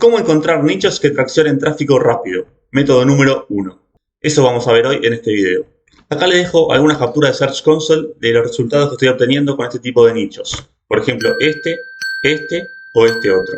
¿Cómo encontrar nichos que traccionen tráfico rápido? Método número 1. Eso vamos a ver hoy en este video. Acá les dejo algunas capturas de Search Console de los resultados que estoy obteniendo con este tipo de nichos. Por ejemplo, este o este otro.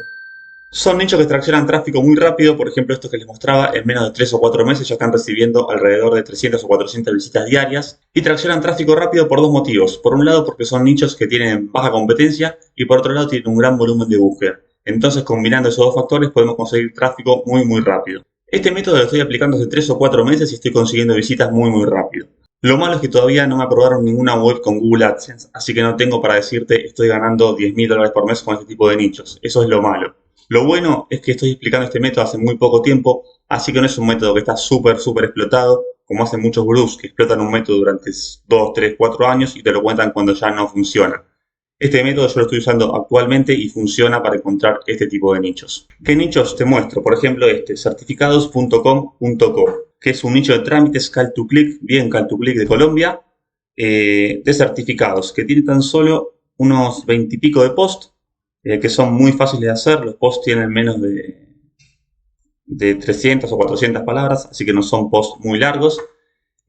Son nichos que traccionan tráfico muy rápido, por ejemplo estos que les mostraba, en menos de 3 o 4 meses ya están recibiendo alrededor de 300 o 400 visitas diarias y traccionan tráfico rápido por dos motivos. Por un lado porque son nichos que tienen baja competencia y por otro lado tienen un gran volumen de búsqueda. Entonces combinando esos dos factores podemos conseguir tráfico muy rápido. Este método lo estoy aplicando hace 3 o 4 meses y estoy consiguiendo visitas muy rápido. Lo malo es que todavía no me aprobaron ninguna web con Google AdSense, así que no tengo para decirte estoy ganando $10.000 por mes con este tipo de nichos. Eso es lo malo. Lo bueno es que estoy explicando este método hace muy poco tiempo, así que no es un método que está súper explotado, como hacen muchos gurús que explotan un método durante 2, 3, 4 años y te lo cuentan cuando ya no funciona. Este método yo lo estoy usando actualmente y funciona para encontrar este tipo de nichos. ¿Qué nichos te muestro? Por ejemplo certificados.com.co, que es un nicho de trámites call to click, bien call to click de Colombia, de certificados, que tiene tan solo unos 20 y pico de posts, que son muy fáciles de hacer. Los posts tienen menos de 300 o 400 palabras, así que no son posts muy largos,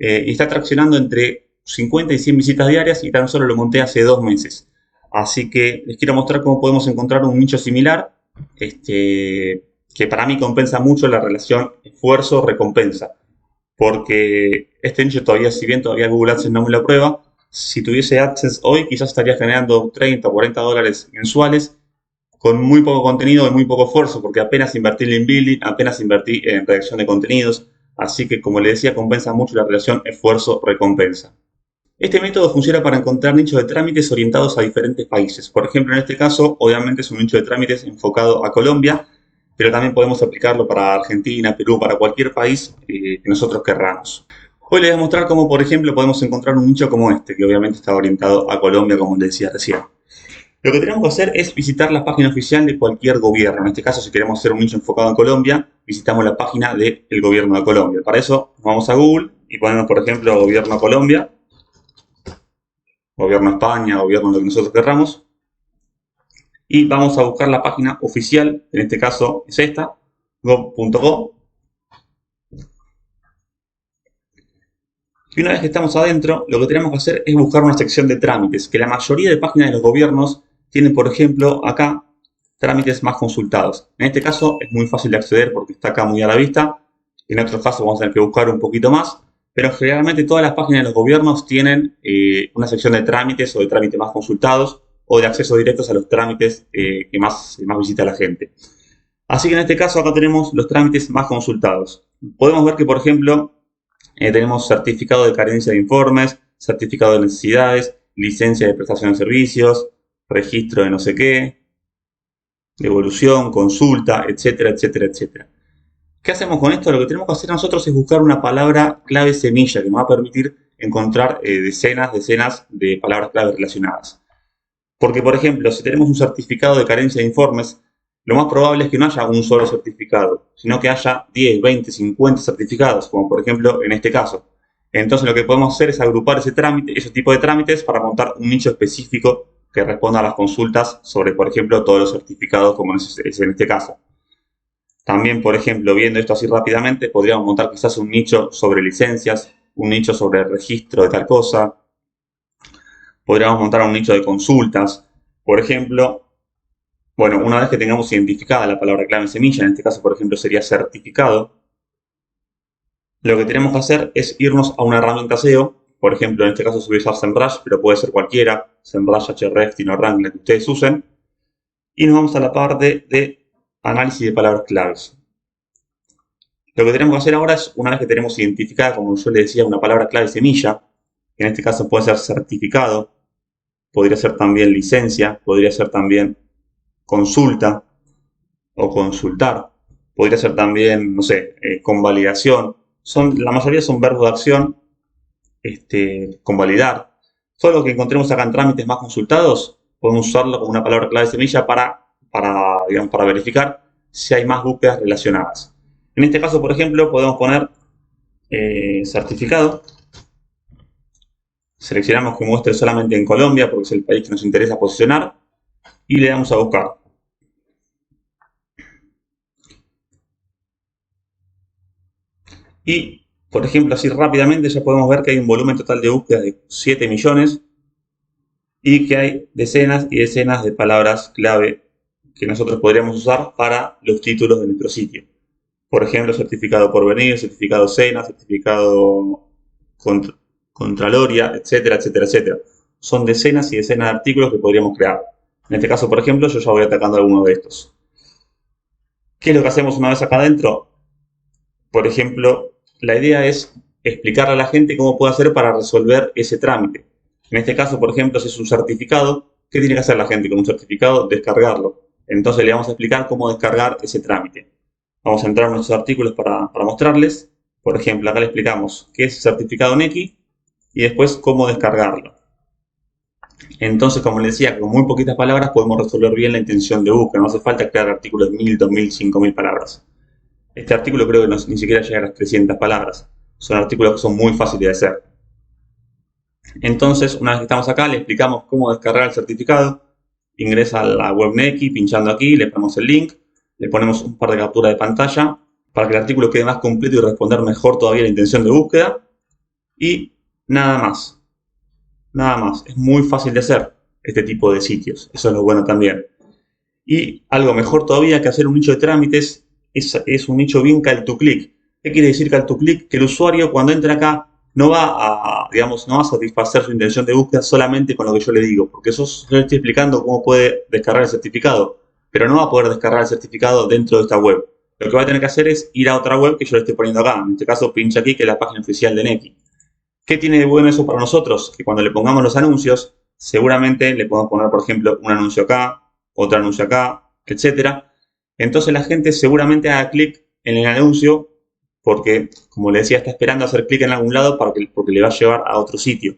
y está traccionando entre 50 y 100 visitas diarias y tan solo lo monté hace 2 meses. Así que les quiero mostrar cómo podemos encontrar un nicho similar, que para mí compensa mucho la relación esfuerzo-recompensa. Porque este nicho todavía, si bien todavía Google AdSense no me lo aprueba, si tuviese AdSense hoy quizás estaría generando 30 o 40 dólares mensuales con muy poco contenido y muy poco esfuerzo, porque apenas invertí en link building, apenas invertí en redacción de contenidos, así que como les decía, compensa mucho la relación esfuerzo-recompensa. Este método funciona para encontrar nichos de trámites orientados a diferentes países. Por ejemplo, en este caso, obviamente es un nicho de trámites enfocado a Colombia, pero también podemos aplicarlo para Argentina, Perú, para cualquier país que nosotros querramos. Hoy les voy a mostrar cómo, por ejemplo, podemos encontrar un nicho como este, que obviamente está orientado a Colombia, como les decía recién. Lo que tenemos que hacer es visitar la página oficial de cualquier gobierno. En este caso, si queremos hacer un nicho enfocado en Colombia, visitamos la página del gobierno de Colombia. Para eso, vamos a Google y ponemos, por ejemplo, Gobierno Colombia, Gobierno España, Gobierno lo que nosotros querramos. Y vamos a buscar la página oficial, en este caso es esta, gov.go. Y una vez que estamos adentro, lo que tenemos que hacer es buscar una sección de trámites, que la mayoría de páginas de los gobiernos tienen, por ejemplo, acá, trámites más consultados. En este caso es muy fácil de acceder porque está acá muy a la vista. En otros casos vamos a tener que buscar un poquito más. Pero generalmente todas las páginas de los gobiernos tienen una sección de trámites o de trámites más consultados o de acceso directos a los trámites que más visita la gente. Así que en este caso acá tenemos los trámites más consultados. Podemos ver que, por ejemplo, tenemos certificado de carencia de informes, certificado de necesidades, licencia de prestación de servicios, registro de no sé qué, devolución, consulta, etcétera. ¿Qué hacemos con esto? Lo que tenemos que hacer nosotros es buscar una palabra clave semilla que nos va a permitir encontrar decenas de palabras clave relacionadas. Porque, por ejemplo, si tenemos un certificado de carencia de informes, lo más probable es que no haya un solo certificado, sino que haya 10, 20, 50 certificados, como por ejemplo en este caso. Entonces lo que podemos hacer es agrupar ese tipo de trámites para montar un nicho específico que responda a las consultas sobre, por ejemplo, todos los certificados, como es en este caso. También, por ejemplo, viendo esto así rápidamente, podríamos montar quizás un nicho sobre licencias, un nicho sobre el registro de tal cosa. Podríamos montar un nicho de consultas. Por ejemplo, bueno, una vez que tengamos identificada la palabra clave semilla, en este caso, por ejemplo, sería certificado, lo que tenemos que hacer es irnos a una herramienta SEO. Por ejemplo, en este caso se voy a usar SEMrush, pero puede ser cualquiera, SEMrush, Ahrefs, TinoRank, la que ustedes usen. Y nos vamos a la parte de análisis de palabras claves. Lo que tenemos que hacer ahora es, una vez que tenemos identificada, como yo les decía, una palabra clave semilla, que en este caso puede ser certificado, podría ser también licencia, podría ser también consulta o consultar, podría ser también, no sé, convalidación. La mayoría son verbos de acción, convalidar. Todo lo que encontremos acá en trámites más consultados, podemos usarlo como una palabra clave semilla para verificar si hay más búsquedas relacionadas. En este caso, por ejemplo, podemos poner certificado. Seleccionamos que muestre solamente en Colombia, porque es el país que nos interesa posicionar. Y le damos a buscar. Y, por ejemplo, así rápidamente ya podemos ver que hay un volumen total de búsqueda de 7 millones y que hay decenas y decenas de palabras clave que nosotros podríamos usar para los títulos de nuestro sitio. Por ejemplo, certificado por venir, certificado cena, certificado Contraloria, etcétera, etcétera, etcétera. Son decenas y decenas de artículos que podríamos crear. En este caso, por ejemplo, yo ya voy atacando algunos de estos. ¿Qué es lo que hacemos una vez acá adentro? Por ejemplo, la idea es explicarle a la gente cómo puede hacer para resolver ese trámite. En este caso, por ejemplo, si es un certificado, ¿qué tiene que hacer la gente con un certificado? Descargarlo. Entonces le vamos a explicar cómo descargar ese trámite. Vamos a entrar en nuestros artículos para mostrarles. Por ejemplo, acá le explicamos qué es certificado NECI y después cómo descargarlo. Entonces, como les decía, con muy poquitas palabras podemos resolver bien la intención de búsqueda. No hace falta crear artículos de 1000, 2000, 5000 palabras. Este artículo creo que ni siquiera llega a las 300 palabras. Son artículos que son muy fáciles de hacer. Entonces, una vez que estamos acá, le explicamos cómo descargar el certificado. Ingresa a la web NECI, pinchando aquí, le ponemos el link, le ponemos un par de capturas de pantalla para que el artículo quede más completo y responder mejor todavía la intención de búsqueda. Y nada más. Nada más. Es muy fácil de hacer este tipo de sitios. Eso es lo bueno también. Y algo mejor todavía que hacer un nicho de trámites es un nicho bien call to click. ¿Qué quiere decir call to click? Que el usuario cuando entra acá no va a, digamos, no va a satisfacer su intención de búsqueda solamente con lo que yo le digo, porque yo le estoy explicando cómo puede descargar el certificado, pero no va a poder descargar el certificado dentro de esta web. Lo que va a tener que hacer es ir a otra web que yo le estoy poniendo acá. En este caso, pincha aquí, que es la página oficial de NECI. ¿Qué tiene de bueno eso para nosotros? Que cuando le pongamos los anuncios, seguramente le podemos poner, por ejemplo, un anuncio acá, otro anuncio acá, etcétera. Entonces la gente seguramente haga clic en el anuncio porque, como le decía, está esperando hacer clic en algún lado porque le va a llevar a otro sitio.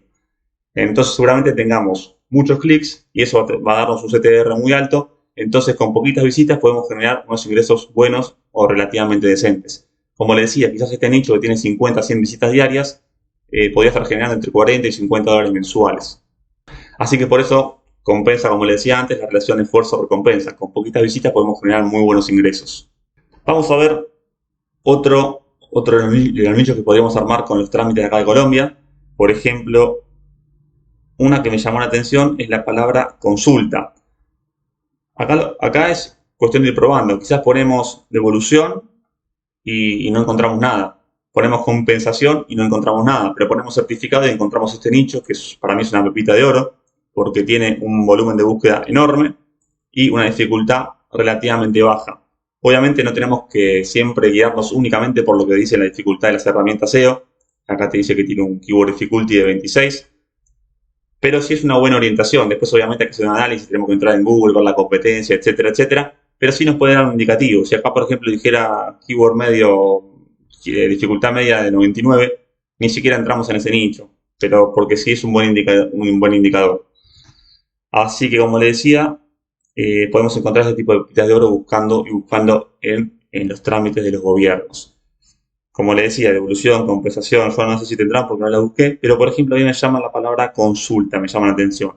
Entonces seguramente tengamos muchos clics y eso va a darnos un CTR muy alto. Entonces con poquitas visitas podemos generar unos ingresos buenos o relativamente decentes. Como le decía, quizás este nicho que tiene 50, 100 visitas diarias podría estar generando entre 40 y 50 dólares mensuales. Así que por eso compensa, como le decía antes, la relación esfuerzo-recompensa. Con poquitas visitas podemos generar muy buenos ingresos. Vamos a ver otro de los nichos que podríamos armar con los trámites de acá de Colombia. Por ejemplo, una que me llamó la atención es la palabra consulta. Acá es cuestión de ir probando. Quizás ponemos devolución y no encontramos nada. Ponemos compensación y no encontramos nada. Pero ponemos certificado y encontramos este nicho, que para mí es una pepita de oro, porque tiene un volumen de búsqueda enorme y una dificultad relativamente baja. Obviamente no tenemos que siempre guiarnos únicamente por lo que dice la dificultad de las herramientas SEO. Acá te dice que tiene un Keyword Difficulty de 26. Pero sí es una buena orientación. Después obviamente hay que hacer un análisis, tenemos que entrar en Google, ver la competencia, etcétera, etcétera. Pero sí nos puede dar un indicativo. Si acá, por ejemplo, dijera Keyword medio, dificultad media de 99, ni siquiera entramos en ese nicho. Pero porque sí es un buen indicador. Así que, como le decía, podemos encontrar ese tipo de pepitas de oro buscando en los trámites de los gobiernos. Como le decía, devolución, compensación, yo no sé si tendrán porque no la busqué, pero por ejemplo a mí me llama la palabra consulta, me llama la atención.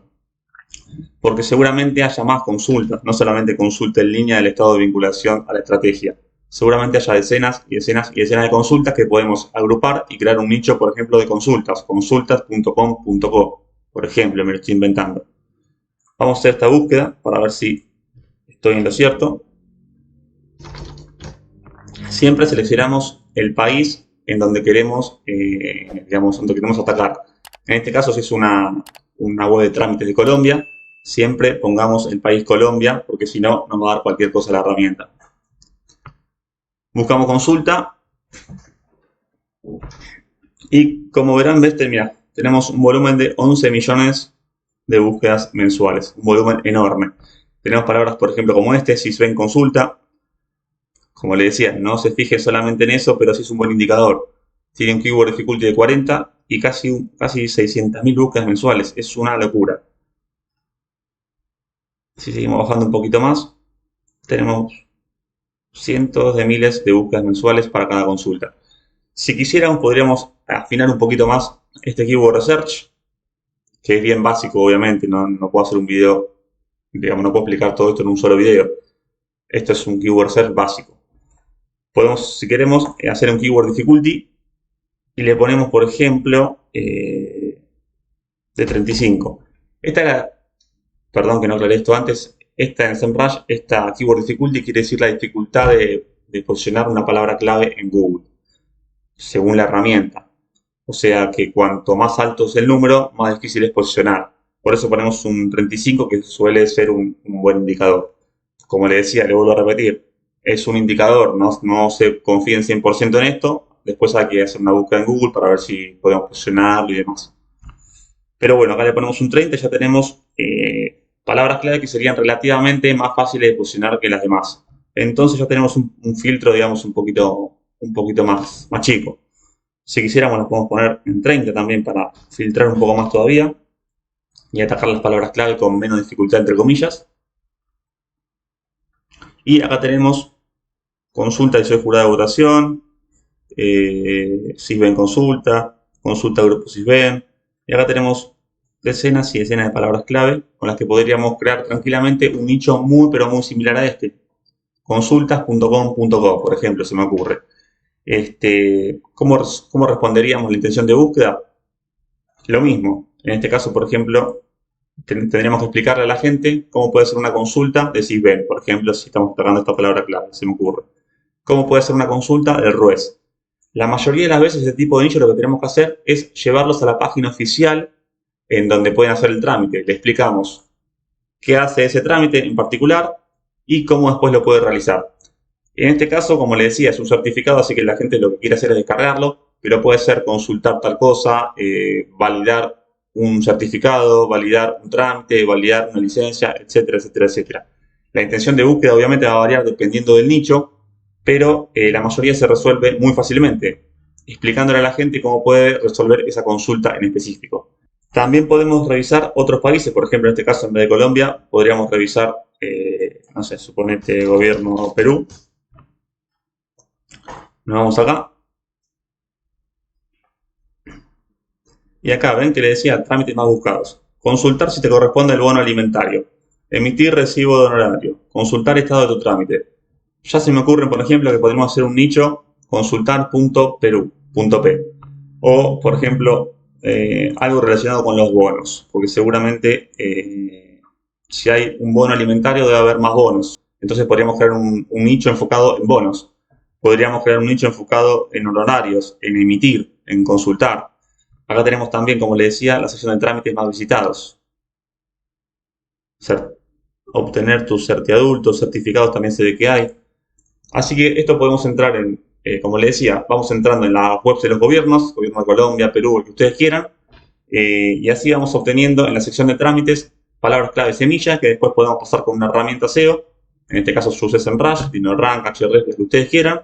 Porque seguramente haya más consultas, no solamente consulta en línea del estado de vinculación a la estrategia. Seguramente haya decenas y decenas y decenas de consultas que podemos agrupar y crear un nicho, por ejemplo, de consultas, consultas.com.co, por ejemplo, me lo estoy inventando. Vamos a hacer esta búsqueda para ver si estoy en lo cierto. Siempre seleccionamos el país en donde queremos, donde queremos atacar. En este caso, si es una web de trámites de Colombia, siempre pongamos el país Colombia, porque si no, nos va a dar cualquier cosa la herramienta. Buscamos consulta. Y como verán, mira, tenemos un volumen de 11 millones de búsquedas mensuales. Un volumen enorme. Tenemos palabras, por ejemplo, como si ven consulta. Como le decía, no se fije solamente en eso, pero sí es un buen indicador. Tiene un Keyword Difficulty de 40 y casi 600.000 búsquedas mensuales. Es una locura. Si seguimos bajando un poquito más, tenemos cientos de miles de búsquedas mensuales para cada consulta. Si quisiéramos, podríamos afinar un poquito más este Keyword Research, que es bien básico, obviamente. No puedo hacer un video, digamos, no puedo explicar todo esto en un solo video. Esto es un Keyword Research básico. Podemos, si queremos, hacer un Keyword Difficulty y le ponemos, por ejemplo, de 35. Esta era, perdón que no aclaré esto antes, esta en SEMrush, esta Keyword Difficulty quiere decir la dificultad de posicionar una palabra clave en Google, según la herramienta. O sea que cuanto más alto es el número, más difícil es posicionar. Por eso ponemos un 35, que suele ser un buen indicador. Como le decía, le vuelvo a repetir, es un indicador, no se confíen 100% en esto. Después hay que hacer una búsqueda en Google para ver si podemos posicionarlo y demás. Pero bueno, acá le ponemos un 30 y ya tenemos palabras clave que serían relativamente más fáciles de posicionar que las demás. Entonces ya tenemos un filtro, digamos, un poquito más chico. Si quisiéramos, lo podemos poner en 30 también para filtrar un poco más todavía y atacar las palabras clave con menos dificultad, entre comillas. Y acá tenemos consulta y soy jurado de votación, SysBen consulta, consulta grupo SysBen. Y acá tenemos decenas y decenas de palabras clave con las que podríamos crear tranquilamente un nicho muy pero muy similar a este. Consultas.com.co, por ejemplo, se me ocurre. ¿Cómo responderíamos la intención de búsqueda? Lo mismo. En este caso, por ejemplo, tendríamos que explicarle a la gente cómo puede ser una consulta de SysBen, por ejemplo, si estamos tocando esta palabra clave, se me ocurre. ¿Cómo puede ser una consulta del RUES? La mayoría de las veces este tipo de nicho lo que tenemos que hacer es llevarlos a la página oficial en donde pueden hacer el trámite. Le explicamos qué hace ese trámite en particular y cómo después lo puede realizar. En este caso, como le decía, es un certificado, así que la gente lo que quiere hacer es descargarlo, pero puede ser consultar tal cosa, validar un certificado, validar un trámite, validar una licencia, etcétera, etcétera, etcétera. La intención de búsqueda obviamente va a variar dependiendo del nicho, pero la mayoría se resuelve muy fácilmente, explicándole a la gente cómo puede resolver esa consulta en específico. También podemos revisar otros países, por ejemplo, en este caso, en vez de Colombia, podríamos revisar, no sé, suponete gobierno Perú. Nos vamos acá. Y acá ven que le decía trámites más buscados. Consultar si te corresponde el bono alimentario. Emitir recibo de honorario. Consultar estado de tu trámite. Ya se me ocurre, por ejemplo, que podemos hacer un nicho consultar.peru.p. O, por ejemplo, algo relacionado con los bonos. Porque seguramente si hay un bono alimentario debe haber más bonos. Entonces podríamos crear un nicho enfocado en bonos. Podríamos crear un nicho enfocado en honorarios, en emitir, en consultar. Acá tenemos también, como le decía, la sección de trámites más visitados. Obtener tus certiadultos, certificados también se ve que hay. Así que esto podemos entrar en, como le decía, vamos entrando en las webs de los gobiernos, gobierno de Colombia, Perú, el que ustedes quieran, y así vamos obteniendo en la sección de trámites palabras clave semillas que después podemos pasar con una herramienta SEO, en este caso SEMrush, DinoRank, Ahrefs, lo que ustedes quieran,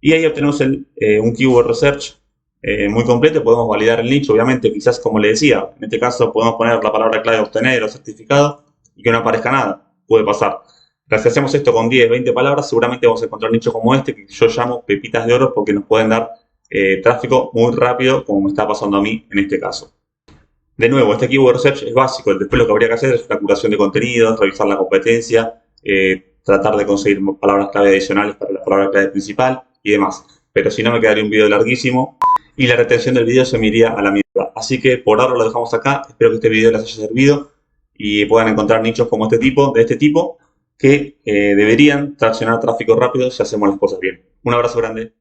y ahí obtenemos un keyword research muy completo. Podemos validar el nicho, obviamente, quizás como le decía, en este caso podemos poner la palabra clave obtener o certificado y que no aparezca nada, puede pasar. Pero si hacemos esto con 10, 20 palabras, seguramente vamos a encontrar nichos como este, que yo llamo pepitas de oro, porque nos pueden dar tráfico muy rápido, como me está pasando a mí en este caso. De nuevo, este keyword research es básico. Después lo que habría que hacer es una curación de contenidos, revisar la competencia, tratar de conseguir palabras clave adicionales para la palabra clave principal y demás. Pero si no, me quedaría un video larguísimo y la retención del video se me iría a la mierda. Así que por ahora lo dejamos acá. Espero que este video les haya servido y puedan encontrar nichos como de este tipo, que deberían traccionar tráfico rápido si hacemos las cosas bien. Un abrazo grande.